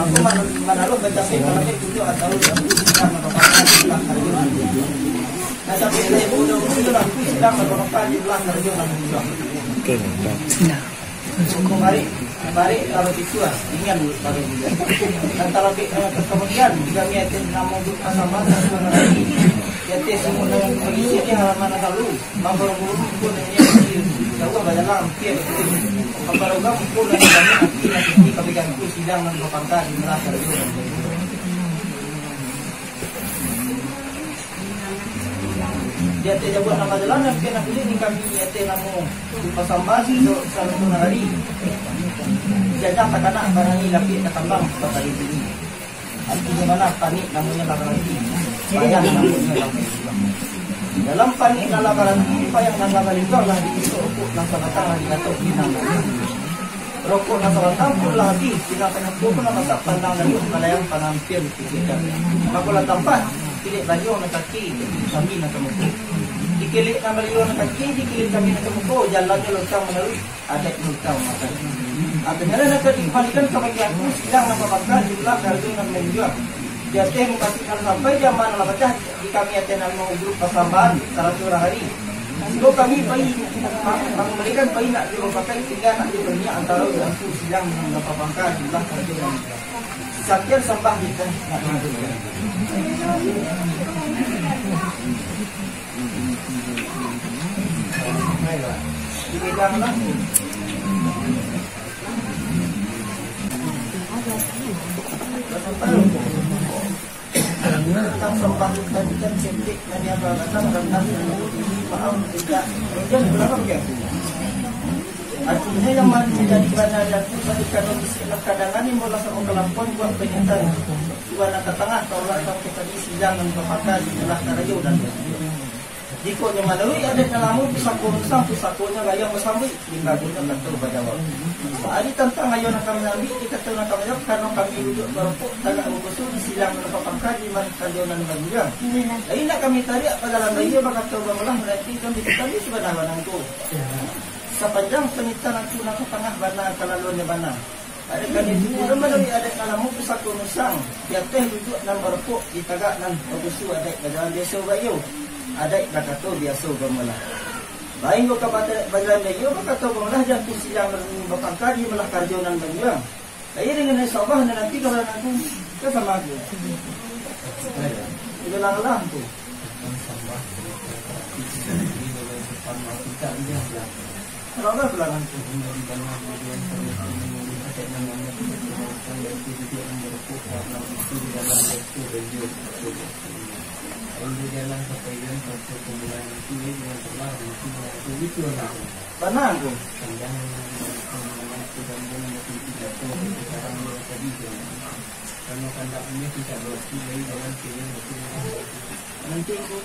Aku manalo baca sih kalau itu atau sedang melakukan nah tapi saya udah aku sedang melakukan jumlah kerja yang Oke, Mari kalau itu ingat dulu pada juga. Dan kalau kemudian juga niatin namun bukan sama lagi. Jadi semua dengan polisi di halaman lalu, mambor-mambor pun ini jauh banyak lampir. Pembarukan pun yang banyak di kebijakan sidang dan berpangkat di Melaka juga. Dia tidak buat nama jalan yang kena pilih ni kami niatin namun pasambasi do satu hari. Jajah katanak barang ini lapik ketambang pada hari ini. Artinya mana panik namanya lakaran ini. Bayang namanya lakaran ini. Dalam panik lakaran ini, apa yang lakaran itu adalah diisuk rokok nasa batang lagi gatok binang. Rokok nasa batang pun lagi tidak kena pun masak pandang dan kalayang panampir kita. Makulah tempat kilik baju na kaki kami na kamuko. Dikilik na baliw na kaki, dikilik kami na kamuko. Jalan niya lutang melalui adat lutang makan. At ngayon nakalikan kapag ako silang napapagka jumlah kardo ng menjual. Jadi memastikan sampai zaman lapatah di kami aten ang mga grup pasambahan sa surah hari. So kami bayi memberikan bayi nak dipakai sehingga nak dipernya antara aku silang napapagka jumlah kardo ng sekian sembah kita nak mengadukan. Dipegang lah. Tentang sembah tadi kan cantik dan yang datang dan maaf tidak jam berapa ya? Artinya yang menjadi kerana jatuh pada kondisi kadangan ini mula sama kelampon buat penyetan dua nak tengah tolak sampai tadi sidang dan berpakai di telah karajo dan jika yang melalui ada kalamu pusakonya gayang bersambut di bagunya kata berjawab. Hari tentang ayo nak kami ambil kita tahu nak kami karena kami duduk berpuk tagak berkusul di sidang dan berpakai di mana kajonan bagunya. Jadi nak kami tarik pada dalam bayi bakal tahu malah berarti kami tadi sebenarnya itu. Sepanjang penyitaan aku nak tengah bana kalaluannya bana. Ada kan itu pun melalui ada kalamu pusako nusang. Dia teh duduk nan berpuk di tagak nan berkusul ada dalam desa bayu. Ada kata biasa bermula. Baik ko kepada bagian dia kata bermula jangan siang berpangkat di melah karjonan banyak. Saya dengan sabah nanti kalau aku ke sama aku. Itu lang tu. Kalau apa pelangan tu? Ini jalan kepegang untuk pembulan itu dengan telah itu lah. Mana aku? Sedang sudah mulai tidak tahu sekarang tadi karena kandangnya tidak bersih lagi dalam kirim itu. Nanti aku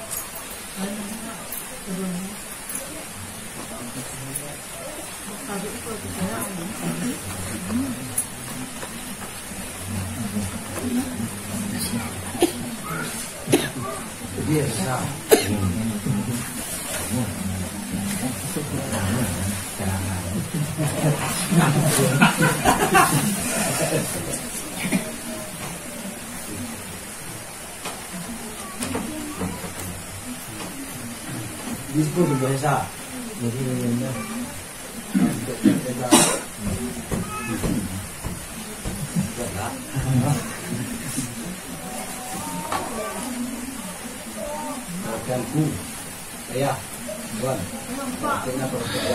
biasa. Disebut biasa. Jadi ku saya tuan kita percaya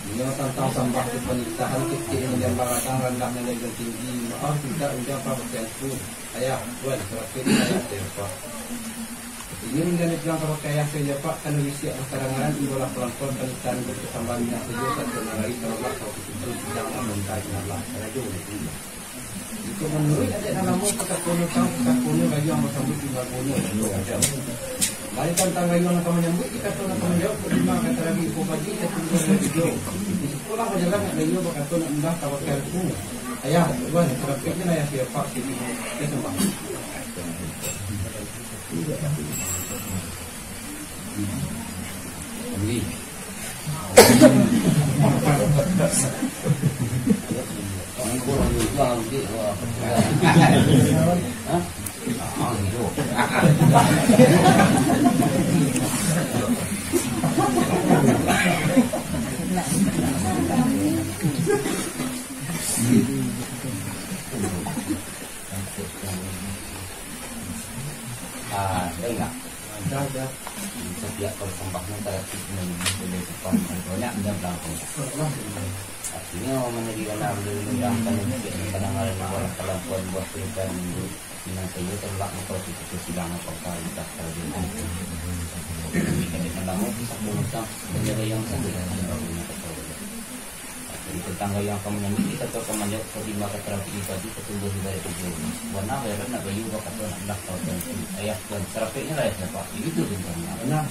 ini tentang sampah di penikahan kecil yang barang rendah dan yang tinggi maaf tidak ucap percayaku saya tuan terakhir saya siapa ini menjadi bilang percaya saya pak karena isi karangan ibalah pelan-pelan penikahan berkesambannya saja satu hari terulang kalau itu jangan mencari Allah karena itu itu menurut ada namamu kita punya lagi yang bersambut juga punya lain tentang lagi yang akan menyambut kita tahu nak menjawab lima kata lagi ibu pagi kita tunggu lagi jauh di sekolah berjalan nak lagi bakal tahu nak mendah tawakalku ayah tuan terakhirnya ayah siapa sini kita sembah ini bang gitu. Hah? Ah, gitu. Enggak. Ada. Setiap kalau sampahnya terkait boleh depan banyak ada belakang. Artinya menjadi anak berundang kanunnya jadi kadang-kadang awal kelakuan buat perintah minggu dengan saya terbak motor itu kesidang apa kali tak terjadi. Jadi kadang-kadang bisa mengutang menjaga yang sendiri yang jadi tetangga yang kamu nyambi atau kamu nyok terima keterangan tadi ketumbuh dari itu warna merah nak bayu bakat anak tahu dan ayah dan serapnya lah ya pak itu bintangnya benar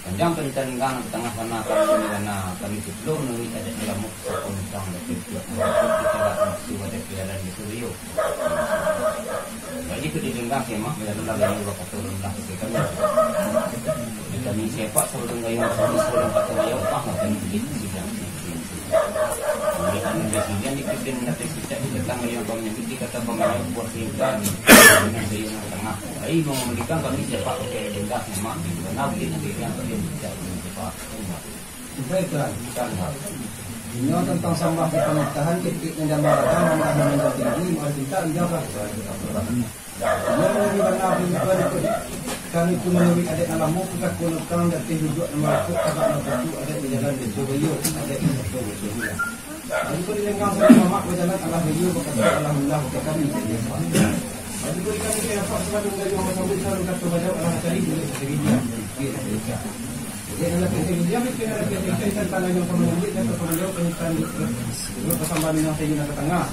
panjang perintah tengah sana kami karena kami sebelum nulis ada dalam muka komitang dan kita ada piaran di studio jadi itu dilenggang semak bila bayu bakat lah kami siapa sebelum bayu sebelum kata bayu apa kami begitu sidang Mereka presiden dikirim nanti kita ditentang yang kami nanti kata pengajar buat perintah dengan dia yang tengah. Ayo mau memberikan kami siapa pakai denda sama di mana boleh nanti yang kami bisa cepat. Baiklah, ini tentang sampah di pemerintahan titik dan barang menambah yang tinggi mari kita menjaga. Yang mana kami pun melalui adik alamu kita kunutkan dan tujuan nomor kakak nomor ada di jalan di Jogoyo ada di Jogoyo. Jadi pun dengan sama berjalan Allah beliau berkata alhamdulillah kepada kami. Jadi pun kami saya dapat sebagai yang bersambut selalu kepada Allah cari boleh sendiri dia. Jadi adalah dia mungkin ada kita tanah yang kami ambil dan kemudian penyitaan persambahan yang saya guna ke tengah.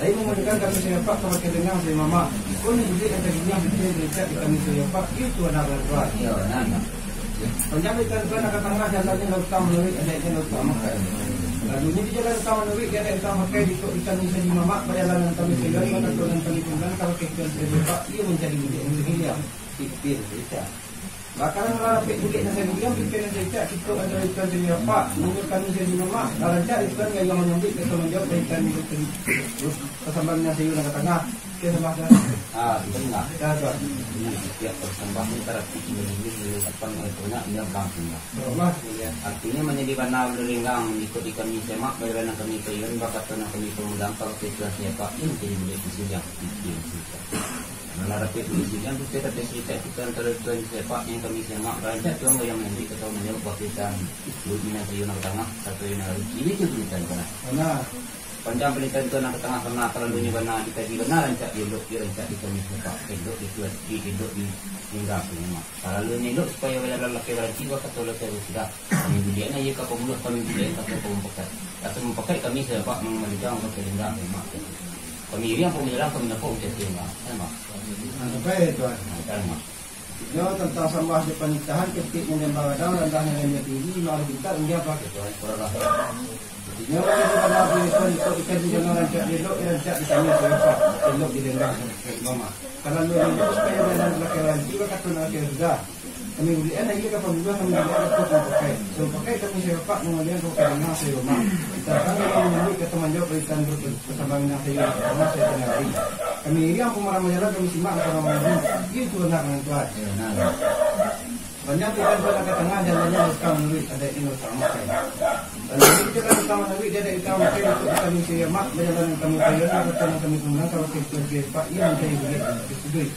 Saya memerlukan kami saya pak sama kedengar saya mama. Kau ni juga yang terjadi yang kita kami saya pak itu anak berdoa. Ya, anak. Penjamitan ke tengah jalannya laut utama melalui ada yang laut utama. Lalu ini di jalan utama melalui ada yang utama kai di ikan bisa di mama perjalanan kami saya maka dengan kami tunggang kalau kita saya pak ia mencari dia pikir kita. Bakalan larapit bukit na sa bigyan, pikir na sa isya, ito ang ikan sa niya pa, nunggu kami sa niya mama, larasya, ikan nga yung manyambit, kasi manjawab, ay ikan nito kasambang na sa iyo na katanga, kaya sa maka. Benar. Ini setiap persembahan terapi ini dilakukan oleh punya dia bangkit. Artinya menjadi warna berenggang ikut ikan semak, bagaimana kami peyun, bakat kami pemudang, kalau situasinya pak, ini jadi boleh disidang, Melarapit isinya itu kita cerita kita antara tuan sepak yang kami semak rancak tuan yang nanti kita menyebut kita budina sayuna tengah satu yang ini tu cerita karena panjang penelitian tuan ke tengah karena kalau dunia benar kita di benar rancak elok di rancak di kami sepak elok itu di hingga memang kalau elok supaya wala lelaki berarti gua kata lelaki sudah kami dia na ia kapal mulut kami dia kapal pempakai atau memakai kami sepak mengejar untuk hingga memang kami yang pemilihan kami nak untuk hingga memang Baik tuan. Ya tentang sampah di pernikahan ketik yang bagadang rendahnya yang tinggi mari kita menjaga tuan. Ya kalau kita nak ikan di dalam rancak elok rancak di sana siapa elok di dalam mama. Kalau lu supaya dalam lakaran jiwa kata nak sudah. Kami beli lagi ke pembuat kami ada pakai. So pakai kami siapa mengalir ke dengan saya rumah. Kita kami mengambil ke teman jawab ikan bersama dengan saya rumah saya tengah. Kami ini yang pemarah menjalan kami simak orang orang itu nak menentukan. Banyak ikan pada ke tengah jalannya ikan menulis ada ikan sama saya. Lalu kita kan utama menulis dia ada ikan makai untuk kami simak berjalan kami kaya atau kami kemudian kalau kita siapa ia mencari duit sedih.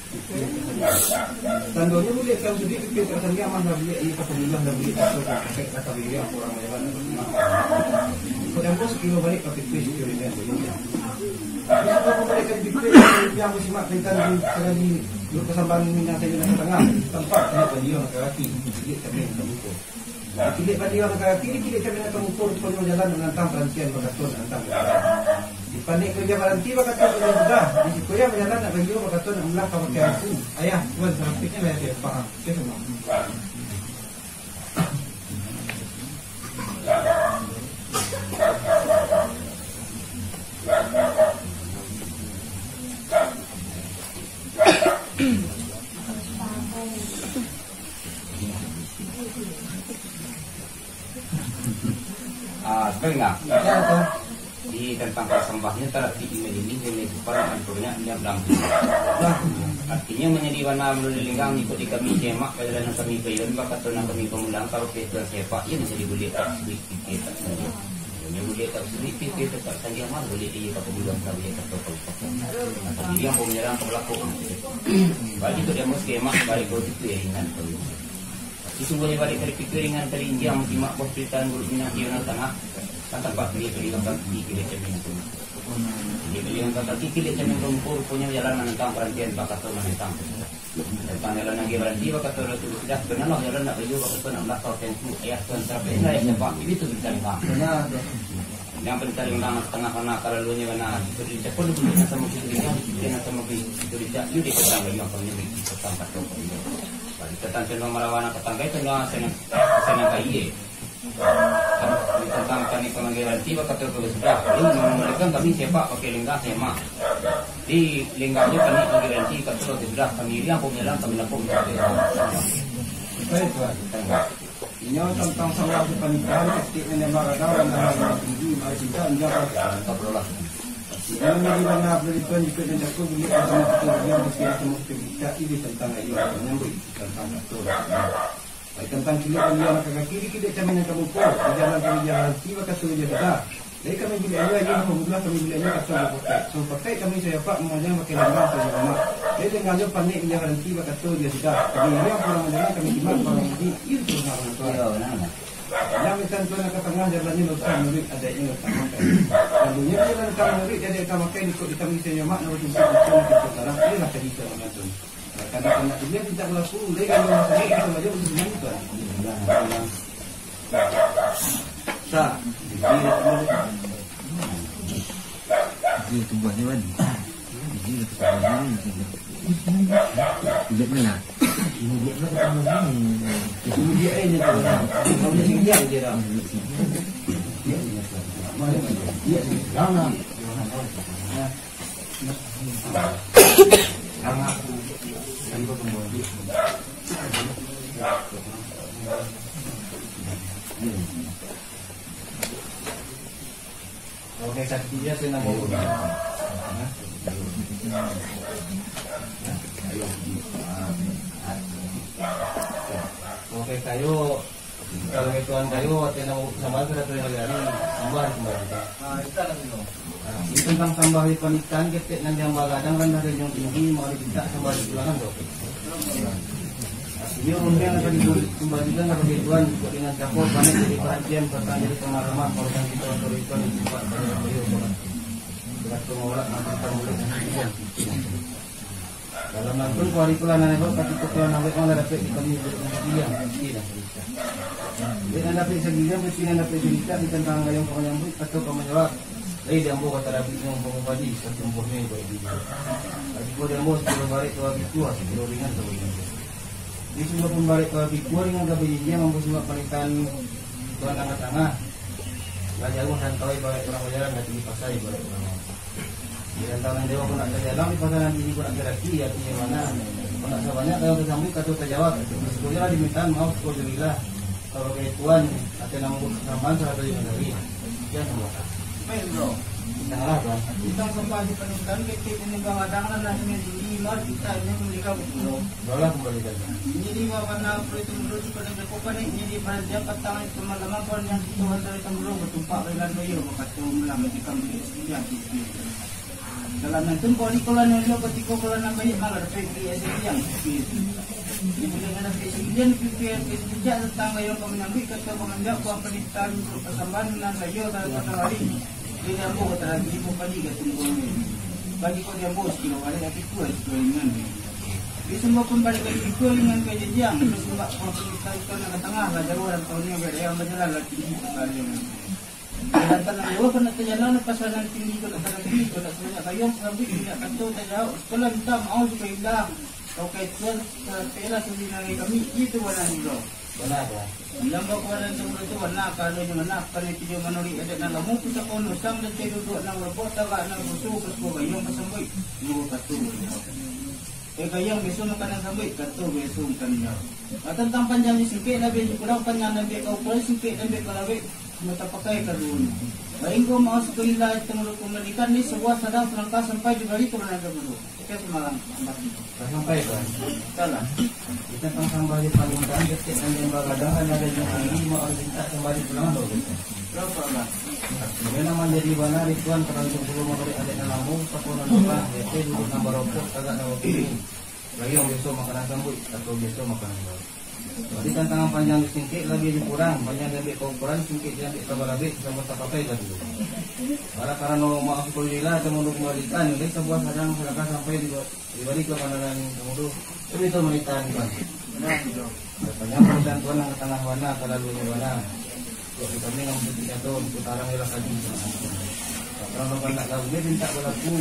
Tandanya boleh kami sedih kita asalnya mana boleh ia pemilah dan boleh atau pakai kata dia orang menjalan. Kadang-kadang sekilo balik pakai fish kira-kira. Bisa mereka dipikir yang musimat tentang di persambahan minyak saya di tengah tempat saya dia ke kaki dia kami tempuh. Tidak pada dia ke kaki dia kami nak tempuh pun jalan dengan tangan bakaton antang. Di panik kerja baranti bakaton sudah di kuliah berjalan nak bagi bakaton amlah pakai aku. Ayah tuan sampainya lah dia faham. Saya semua. Benar. Ya, Di tentang persembahnya terarti ini para anturnya dia bilang. Artinya menjadi warna melinggang ikuti kami semak pada kami kayon bakat tunang kami pemulang kalau kita sepak ya bisa dibeli sedikit kita. Ini boleh tak sedikit kita tak saja mah boleh dia pakai bulan kali atau apa. Dia mau menyerang ke belakang. Bagi itu dia mesti emak balik ke situ ya ingat tu. Sesungguhnya balik dari pikiran kali India mesti mak bos peritaan guru minang kian tanah. Tanpa dia beli lengkap di kiri cermin tu. Dia beli lengkap di kiri cermin rumpur punya jalan menentang perhentian bakat tu menentang. Tentang jalan lagi berhenti bakat tu sudah benar jalan nak baju bakat tu nak belakang tentu ayah tuan sampai saya sebab itu kita lengkap. Benar. Yang penting lengkap setengah karena kalau lu nya benar. Jadi cepat dulu nak sama kita dengan sama kita tidak you kita bagi yang punya tempat tu. Bagi kita tentang melawan tetangga itu lah senang kaya. Tentang kami pemanggilan tiba kata ke sebelah ini memulakan kami sepak pakai lenggah semak di lenggahnya kami pemanggilan tiba kata ke sebelah kami yang pemenang kami lakukan baik tuan ini tentang salah satu pernikahan ketika menemara dalam yang tinggi mari kita menjaga tak perlu lah yang menjadi warna berituan jika dan aku beli asam kita yang mesti kita ini tentang ayat menyambut tentang itu baik tentang kiri aliran ke kiri kita macam yang kamu pun jalan kami jalan tiba kata dia dah jadi kami beli ayat yang alhamdulillah kami beli ayat kata pakai so pakai kami saya pak mengajar pakai lembar saja rumah jadi dengan dia panik jalan tiba kata dia dah kami yang kurang menjalan kami timbang orang ini itu nama tuan yang kita tuan ke tengah jalannya lupa murid adanya lupa lalunya jalan kami murid jadi kami pakai ikut di kami saya mak nak jumpa kita sekarang ini lah tadi saya mengatakan karena dia tidak berlaku legal yang saya itu saja untuk menentukan. Sah, dia tubuhnya kan, dia tubuhnya tidak mana, ini dia tubuhnya ini dia ini kalau dia dia dah, dia jangan, oke, saksinya saya nak mau. Oke, kayu kalau tuan kayu tenang sama kita tu yang lagi tambah kembali. Itu lah tu. Ini tentang tambah di panikan ketik nanti yang bagadang kan dari yang tinggi mau kita tambah di belakang tu. Ini umumnya akan dikembalikan kepada tuan dengan campur panik jadi perhatian serta jadi pengalaman korban kita berikan di tempat beliau berat pengolak mantan mulut dalam nantun kualikulan anak kati kukulan awet malah dapat kami berkemudian tidak dengan dapat segian mesti dapat cerita di tentang yang penyambut atau pemenjawab lagi diambil kata Rabi yang pengobadi setumbuhnya yang baik juga lagi gua diambil sebelum balik ke Abikua sebelum ringan atau ringan di semua pun balik ke Abikua ringan ke Abikua mampu semua panitan tuan tengah-tengah gak jauh dan tahu balik orang berjalan gak tinggi pasai balik orang di antara dewa pun nak terjalan di pasal nanti pun nak geraki artinya mana pun nak sebanyak kalau tersambut kata terjawab sekolah diminta maaf sekolah kalau kayak tuan ada nama kesamaan salah dari dari sekian semua baik bro kita lah bro kita sampai di pernikahan kita ini bang adangan lah ini di luar kita ini menikah betul boleh kembali lagi jadi warna perhitung dulu pada jakoban ini di panja petang itu malam pun yang Tuhan dari temburu bertumpak dengan doyo maka tu melambat kami sekian dalam nanti kualikulan yang lo ketika kulan yang banyak malah pergi yang ibu dengan presiden PPR sejak tentang yang pemenambil kata pemenjak kuah penitan persambahan dengan saya dalam hari ini dia ambil kata lagi ibu pagi ke tunggu bagi kau dia bos kilo balik lagi kuat dengan di semua pun balik lagi kuat dengan kejadian sebab kuah penitan itu nak tengah lah jauh dan tahunnya berjaya berjalan lagi sekali dan tanah Jawa pernah terjalan pasaran tinggi ke tanah tinggi ke sebanyak kayong sampai tidak kacau terjauh sekolah minta mau juga hilang kau kaitkan tela sendiri kami itu warna hijau warna apa yang bawa warna itu warna kalau yang warna kalau itu manori ada nama mu kita kau nusam dan cedo dua nama robot tak nama musuh kesuka kayong pasambai dua katu kayong besok makanan sampai katu besok makan jauh tentang panjangnya singkit nabi kurang panjang nabi kau boleh singkit nabi kalau matapakai ka doon. Baring ko mga sekulila at tumulog kumalikan ni sebuah sadang selangkah sampai di balik kebenaran dulu. Kita semalam sampai kan. Salah. Kita tang kembali pangundaan detik dan yang bagadang ada yang tinggi mau minta kembali pulang atau gitu. Berapa lah? Kemudian menjadi mana rituan terang sebelum memberi adik nalamu sepuluh nama yaitu dulu nama rokok agak nama pilih. Lagi yang besok makanan sambut atau besok makanan baru. Jadi tantangan panjang di singkit lebih dikurang, banyak lebih ukuran singkit yang ditambah lebih sama tak pakai kan dulu. Karena maaf kulila atau mau kembalikan, jadi sebuah sadang selangkah sampai di balik ke pandangan kemudian itu menitan kan. Banyak perusahaan tuan yang ke tengah wana, ke lalu wana. Kalau kami yang bertiga tahun putarang ilah kaji. Kalau nak nak lalu dia minta berlaku.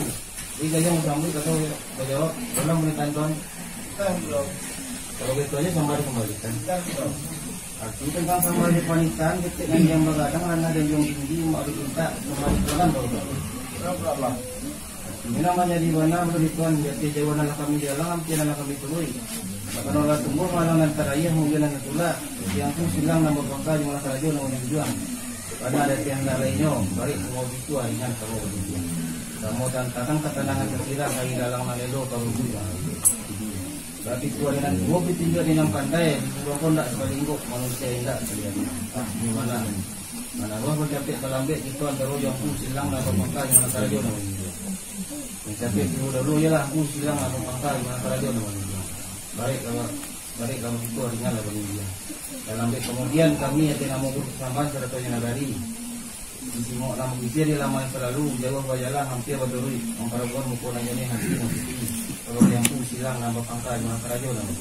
Jadi yang sambut atau berjawab dalam menitan tuan. Kalau gitu aja sampai dikembalikan. Arti tentang sampai dipanitan ketika yang begadang karena ada yang tinggi mau diminta kembalikan berapa? Ini namanya di mana berituan jadi jawaban anak kami jalan hampir anak kami tului. Bahkan orang tumbuh malam antara ia mungkin anak tula yang pun silang nama bangsa di malah rajo nama berjuang. Karena ada tiang lainnya balik mau itu harinya kamu berjuang. Kamu dan tatang ketenangan tersirat hari dalam malelo kamu berjuang. Berarti kuah dengan dua tinggal di dalam pandai, dua pun tak sebalingkuk manusia tidak sekalian. Di mana? Mana gua berjapit balambek itu antara yang pun silang dan pemangkal yang antara dia nama ini. Menjapit dulu ya lah pun silang dan pemangkal yang antara dia nama ini. Baik kamu itu harinya lah bagi dia. Balambek kemudian kami yang tidak mau bersama seratonya nagari. Di semua nama kita dia lama selalu jauh bajalah hampir betul. Mengkarabuan mukul aja nih hati mesti. Kalau yang pun silang nambah pangkal di masa raja nama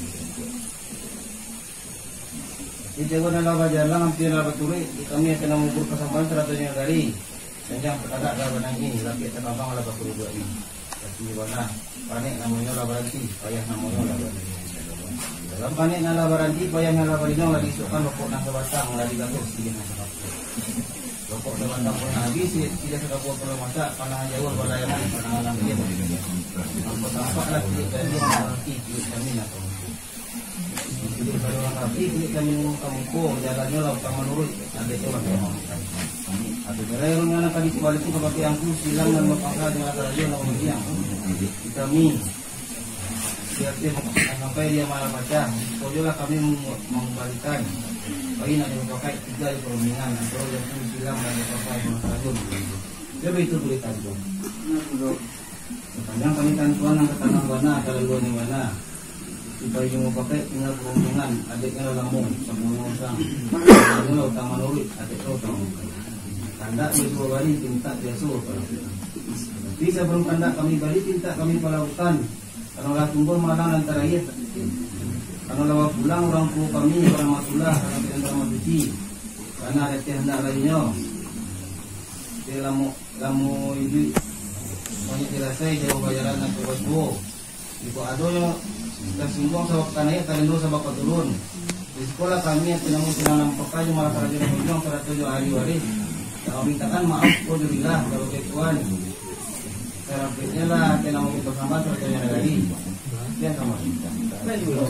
di jawa nambah jalan hampir nambah turi kami akan mengukur kesamaan seratunya dari senjang perkara labanan ini laki terabang ala bakul dua ini tapi mana panik namanya labaranti payah namanya labaranti dalam panik na labaranti payah na labaranti lagi sukan rokok nang sebatang lagi gatot sedikit nang sebatang rokok sebatang pun habis tidak sekapur perlu masak panah jauh balayan panah alam dia nampak lah kulit kami yang mati kulit kami nak kulit kami yang mati kulit kami kamu jalannya lah utama menurut ada tu orang yang ada berayun yang nak dikembali itu seperti yang ku silang dan berpangkal dengan raja nak mendiang kami siap sampai dia malah baca soalnya kami mengembalikan bayi nak dipakai 3 perundingan antara yang ku silang dan berpangkal dengan raja jadi itu tulisan tu. Sepanjang kami tantuan yang ketanang wana atau luar mana supaya yang mau pakai tinggal peruntungan adiknya lamun sama sang adiknya utama nurit adiknya utama tanda dia suruh balik tinta dia suruh tapi sebelum tanda kami balik tinta kami pelautan kalau lah tumbuh malang antara ia kalau lawa pulang orang tua kami orang masulah orang tidak mati karena ada tiada lainnya dia lamu ini banyak dirasai jauh bayaran dan kewajiban. Jika ada yang tersinggung sebab tanahnya terlalu sebab turun. Di sekolah kami yang tidak nampak malah kerja berjuang pada 7 hari waris. Kami mintakan maaf alhamdulillah kalau Tuhan. Cara pikirnya lah tidak mau bersama terjadi negari. Dia sama kita. Betul.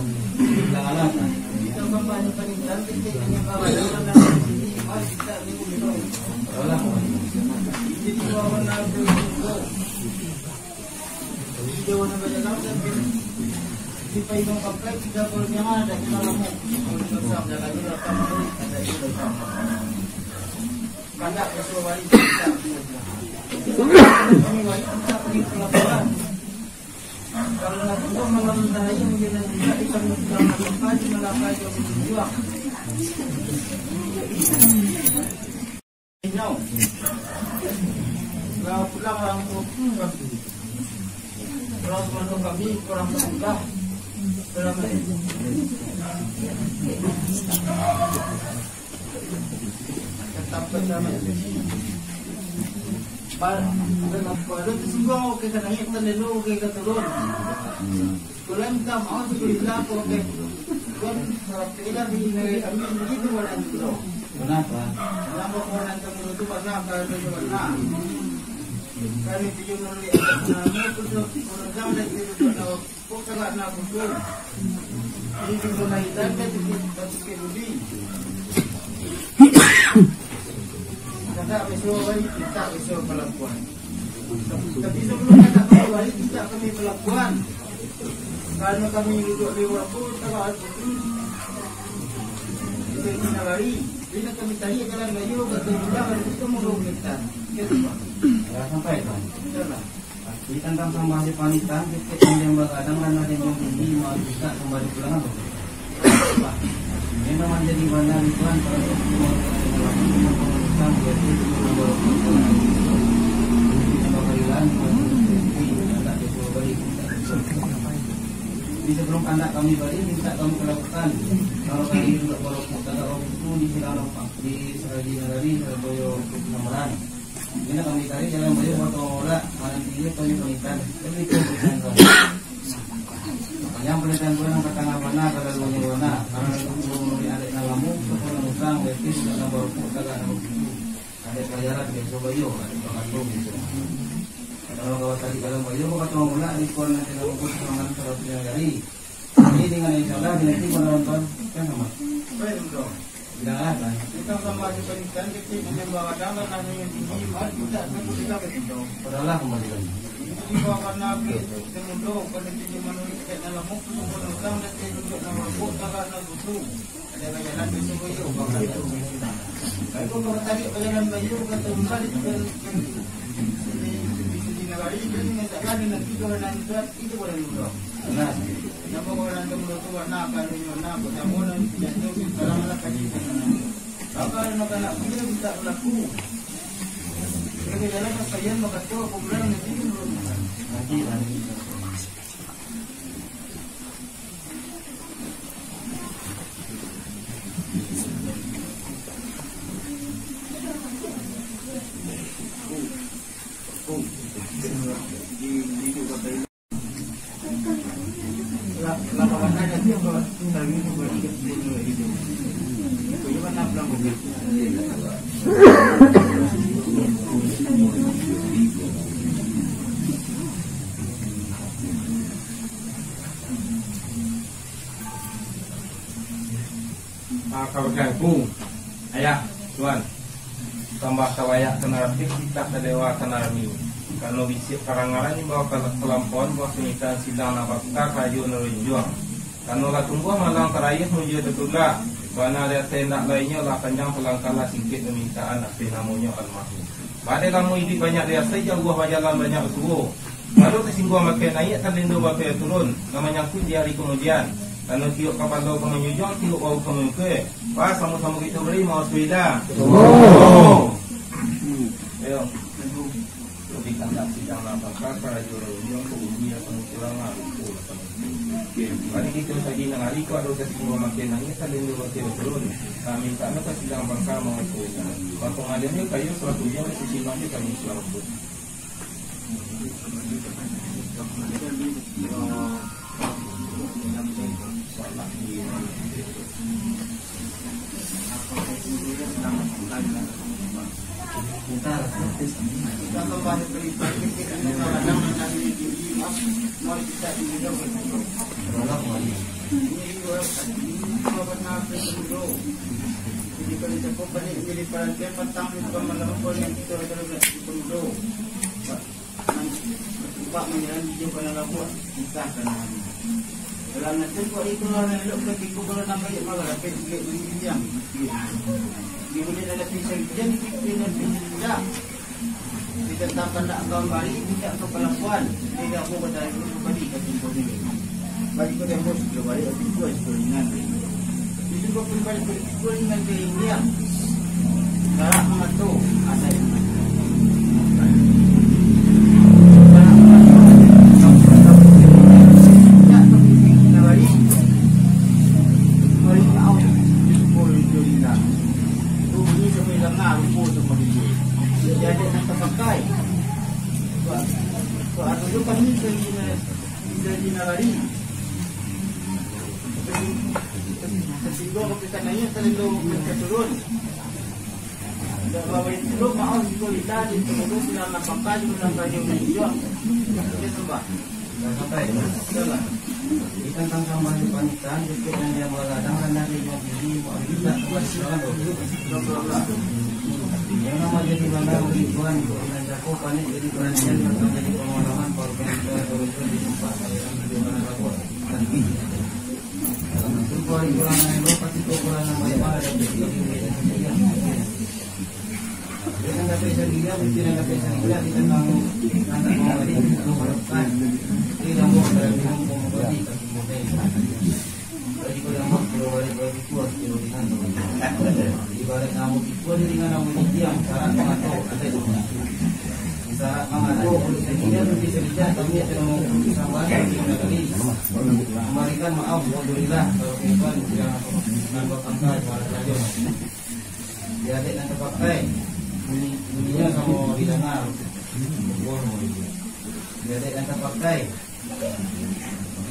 Jangan alasan. Kita membantu peningkatan kita bawa dalam kita minum. Allah. Jadi bawa nabi jawa na bajalang dan di paibang pakai tidak boleh ada di dalam bersama dan lagi datang ada itu bersama kandak bersuara kita ini wajib kita pergi ke lapangan kalau nak untuk malam hari mungkin tidak bisa melakukan apa di Melaka jauh berjuang kalau pulang orang tua orang kami kurang mudah dalam tetap bersama pada tersinggung kita naik terlalu kita turun kalau kita mau sekolah pakai kan tidak di ambil begitu orang itu kenapa orang itu pasal karena kami tujuh melalui nama untuk menunjang dan kehidupan pun sangat nak betul. Ini juga kaitan dengan budi. Ada besok balik kita besok pelabuhan. Tapi sebelum kita balik kita kami pelabuhan. Karena kami duduk di waktu tawar itu kita lari. Bila kami tanya jalan laju kita itu mau kita. Ya sampai kan. Di tentang sama si panitan kita yang begadang dan ada yang tinggi mau kita kembali pulang apa? Ini memang jadi mana Tuhan kalau kita sebelum anak kami balik minta kami lakukan kalau kami juga walaupun tidak waktu di Silang di Seragi Nagari Surabaya Nameran ini kami cari jalan balik foto olah malam tinggi kami penitan jadi itu penelitian kami yang penelitian gue yang kata mana kalau luar mana karena lu ada nalamu sekolah musang berarti sudah nambah kagak nambah ada pelajaran di Surabaya ada Bandung gitu. Kalau kau tadi kalau bayu kau kata mula di sekolah nanti kamu pun semangat terus dari ini dengan insyaallah nanti menonton kan sama. Baik bro. Bilang apa? Kita sama di pernikahan kita membawa damai dan yang tinggi mari kita begitu. Padahal kembali lagi. Di bawah karena temudo pada tinggi manusia kita dalam waktu menonton dan duduk nama kota karena butuh. Ada jalan di Surabaya bakal itu. Kalau kau tadi jalan bayu kata kembali Nagari ini minta lagi nanti kalau nanti itu boleh dulu. Nah, Napa kalau nanti mulut tu warna apa ni warna apa? Napa nanti jantung dalam malah kaji dengan. Apa nak nak kita bisa berlaku. Jadi dalam kajian maka tu program nanti belum. nanti. Kawasan Kung, ayah, tuan, tambah kawayak kenaratik kita kedewa kenarami. Kalau bisik karangaran ini bawa kelampon bawa senitan sidang napakta kayu nerunjuang. Kalau lah tunggu malang terakhir menuju tetula. Karena ada tenda lainnya lah panjang pelangkala singkit memintaan aksi namanya almarhum. Pada kamu ini banyak dia saja buah majalah banyak suhu. Lalu tersinggung makai naik terlindu makai turun. Namanya pun di hari kemudian. Kalau tiuk kapal laut menyujung, tiuk bau kemuke. Pas sama-sama kita beri mau sepeda. Oh. Ayo. Lebih kandak sidang lapangkan para jurus yang kemudian pengukuran aku. Kali kita lagi nang hari ko ada tersinggung makai nangis terlindu makai turun. Kami minta nak sidang bangsa mau sepeda. Kalau pengadilnya kayu suatu yang sisi mati kami selalu. Kita kembali berita kita kadang nanti di mari kita di video berikut. Ini dua benar betul. Jadi kalau cukup balik jadi perhatian petang itu malam yang kita terus betul. Pak menjalani dia pada lapor kita kena. Dalam nanti kau itu orang elok ketika kalau nak bayar malah dapat duit yang dia boleh ada pisang dia ni kita tidak kita tak nak kembali tidak ke pelabuhan tidak mau berada di kembali ke tempat ini bagi kau yang bos kembali itu sebenarnya itu kau kembali ke sebenarnya dia cara mengatur ada tentang sama si panitan kita yang begadang karena dia mau mau kita kembali Yang nama jadi mana Ridwan dan Jako panik jadi perhatian atau jadi pengalaman organisasi teruskan di tempat saya di mana aku nanti. Itu kalau kurang yang pasti kurang nama yang ada di dia nggak bisa dia, mesti nggak bisa dia kita tahu nanti mau hari itu harapkan tidak mau dari ngomong bagi tapi mau jadi kalau mau keluar dari kuat kalau dengan ibarat kamu itu dengan kamu diam syarat mengatur ada itu syarat mengatur dia bisa bisa kami tidak mau bersama dengan kali memberikan maaf alhamdulillah kalau kita tidak menambah angka para raja jadi nanti pakai bunyinya sama didengar jadi yang terpakai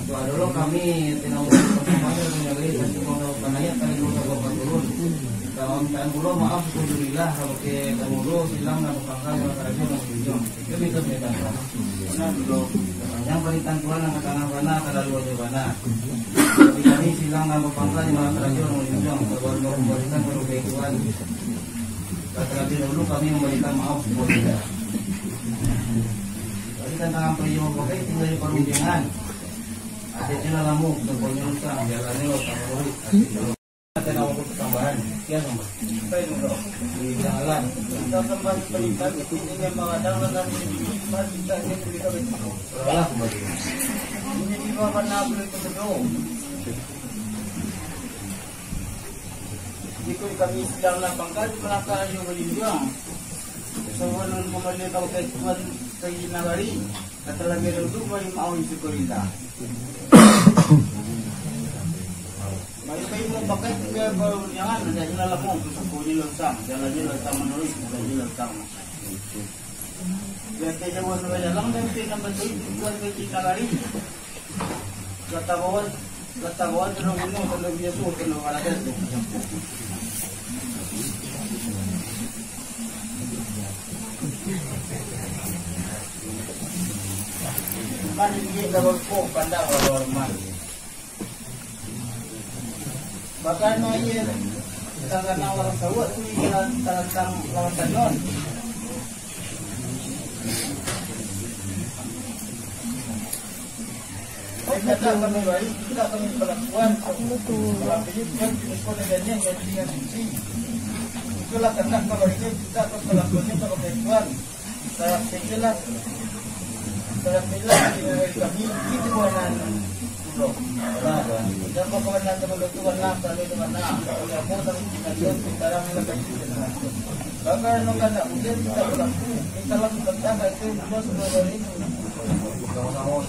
itu adalah kami tidak usah menyalahkan pasti mau kanaya kali dulu tak turun tahun bulan maaf alhamdulillah kalau ke dulu silang dan bangkai kerajaan dan tujuan itu bisa medan karena dulu yang berikan Tuhan yang tanah mana kada luar mana tapi kami silang dan bangkai di mana kerajaan dan tujuan kalau berikan baru ke Tuhan terlebih dahulu kami memberikan maaf kepada kita. Jadi tentang periode pakai tinggal di perundingan. Ada jalan lamu, semuanya usang, jalannya lo tak murid. Ada nama tambahan, sekian nombor. Baik nombor di jalan. Kita kembali berikan ini memang ada dan masih kita begitu. Allah kembali. Ini di bawah nabul itu betul. Jika kami sedang lapangkan pelakar yang berjuang sebelum kembali tahu kecuan kay nagari at talaga dulu may maawin si Corinda may kayo mo bakit kaya berunyangan na dahil alam mo sa kunin lang jalannya lang menulis jalannya lang kaya kaya jawan na lang dan pinambantoy kecuan kay nagari Katawawan terus gunung terus biasa terus ada tu. Kan ini dapat kok pandang orang. Bahkan ia tangan awal sawat tu ia tentang lawan tanon. Kita kami baik, kita kami perlakuan melakukan sekolah dan yang dengan fungsi. Itulah karena kalau ini kita perlakuannya kalau perempuan saya jelas kami itu warna dulu. Dan pokoknya teman-teman warna kalau itu warna kalau mau tapi kita sekarang lebih jelas. Bahkan nggak ada mungkin kita berlaku kita lakukan apa itu bos dari itu. Sama-sama.